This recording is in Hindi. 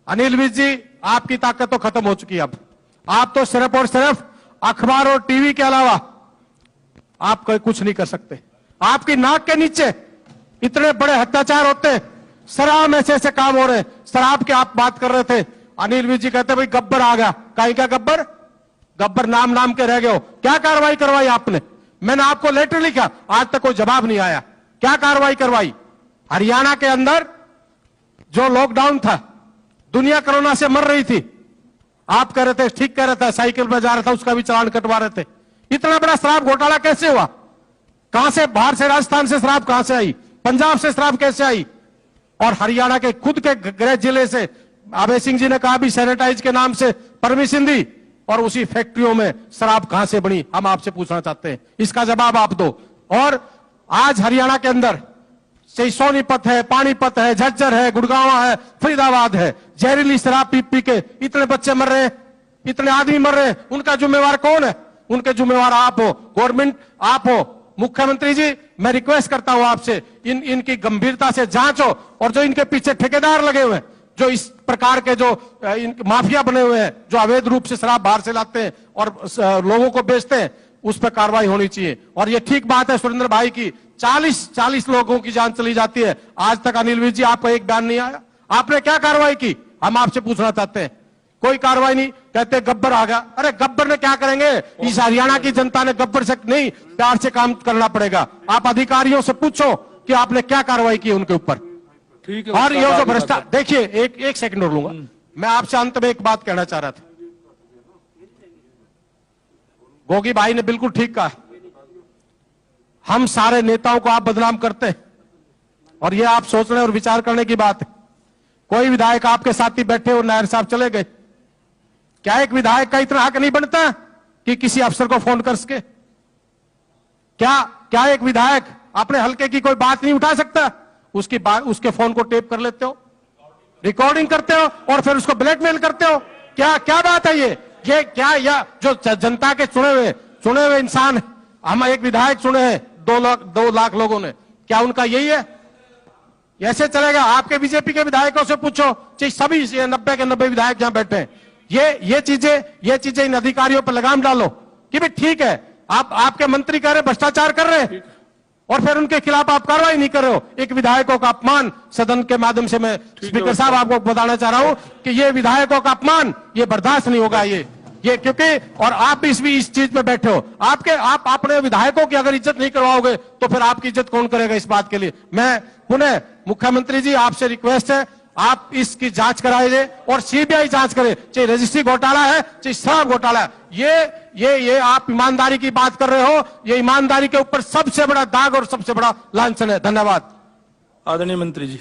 अनिल विज जी, आपकी ताकत तो खत्म हो चुकी है। अब आप तो सिर्फ और सिर्फ अखबार और टीवी के अलावा आप कोई कुछ नहीं कर सकते। आपकी नाक के नीचे इतने बड़े अत्याचार होते हैं, शराब में ऐसे काम हो रहे हैं। शराब की आप बात कर रहे थे, अनिल विज जी कहते भाई गब्बर आ गया। कहीं का गब्बर? गब्बर नाम के रह गए हो। क्या कार्रवाई करवाई आपने? मैंने आपको लेटर लिखा, आज तक कोई जवाब नहीं आया। क्या कार्रवाई करवाई? हरियाणा के अंदर जो लॉकडाउन था, दुनिया कोरोना से मर रही थी, आप कह रहे थे, ठीक कह रहे थे, साइकिल पर जा रहा था, उसका भी चालान कटवा रहे थे। इतना बड़ा शराब घोटाला कैसे हुआ? कहां से? बाहर से, राजस्थान से शराब कहां से आई? पंजाब से शराब कैसे आई? और हरियाणा के खुद के गृह जिले से अभय सिंह जी ने कहा भी सैनिटाइज के नाम से परमिशन दी, और उसी फैक्ट्रियों में शराब कहां से बनी? हम आपसे पूछना चाहते हैं, इसका जवाब आप दो। और आज हरियाणा के अंदर सोनीपत है, पानीपत है, झज्जर है, गुड़गांव है, फरीदाबाद है, जहरीली शराब पी पी के इतने बच्चे मर रहे हैं, इतने आदमी मर रहे हैं। उनका जिम्मेवार कौन है? उनके जिम्मेवार आप हो, गवर्नमेंट आप हो। मुख्यमंत्री जी, मैं रिक्वेस्ट करता हूं आपसे, इनकी गंभीरता से जांच हो, और जो इनके पीछे ठेकेदार लगे हुए हैं, जो इस प्रकार के जो माफिया बने हुए हैं, जो अवैध रूप से शराब बाहर से लाते हैं और लोगों को बेचते हैं, उस पर कार्रवाई होनी चाहिए। और ये ठीक बात है सुरेंद्र भाई की, 40 लोगों की जान चली जाती है। आज तक अनिल विज जी आपका एक बयान नहीं आया। आपने क्या कार्रवाई की? हम आपसे पूछना चाहते हैं। कोई कार्रवाई नहीं। कहते गब्बर आ गया। अरे गब्बर ने क्या करेंगे? इस हरियाणा की जनता ने गब्बर से नहीं, प्यार से काम करना पड़ेगा। आप अधिकारियों से पूछो कि आपने क्या कार्रवाई की उनके ऊपर। ठीक है। और ये जो भ्रष्टाचार, देखिए, एक सेकंड और लूंगा मैं आपसे। अंत में एक बात कहना चाह रहा था। गोगी भाई ने बिल्कुल ठीक कहा, हम सारे नेताओं को आप बदनाम करते हैं, और ये आप सोचने और विचार करने की बात है। कोई विधायक आपके साथी बैठे और नायर साहब चले गए, क्या एक विधायक का इतना हक नहीं बनता कि किसी अफसर को फोन कर सके? क्या एक विधायक अपने हल्के की कोई बात नहीं उठा सकता? उसके फोन को टेप कर लेते हो, रिकॉर्डिंग करते हो, और फिर उसको ब्लैकमेल करते हो। क्या बात है ये क्या? या जो जनता के चुने हुए इंसान, हम एक विधायक चुने हैं 2 लाख लोगों ने, क्या उनका यही है? ऐसे चलेगा? आपके बीजेपी के विधायकों से पूछो, सभी 90 के 90 विधायक जहां बैठे हैं, ये चीजें इन अधिकारियों पर लगाम डालो कि भाई ठीक है, आपके मंत्री कह रहे भ्रष्टाचार कर रहे हैं, और फिर उनके खिलाफ आप कार्रवाई नहीं कर रहे हो। एक विधायकों का अपमान, सदन के माध्यम से मैं स्पीकर साहब आपको बताना चाह रहा हूं कि ये विधायकों का अपमान, ये बर्दाश्त नहीं होगा। ये क्योंकि, और आप भी इस चीज पे बैठे हो, आप अपने विधायकों की अगर इज्जत नहीं करवाओगे तो फिर आपकी इज्जत कौन करेगा? इस बात के लिए मैं पुनः मुख्यमंत्री जी आपसे रिक्वेस्ट है, आप इसकी जांच कराइए और सीबीआई जांच करे, चाहे रजिस्ट्री घोटाला है, चाहे शराब घोटाला है। ये आप ईमानदारी की बात कर रहे हो, ये ईमानदारी के ऊपर सबसे बड़ा दाग और सबसे बड़ा लांछन है। धन्यवाद। आदरणीय मंत्री जी।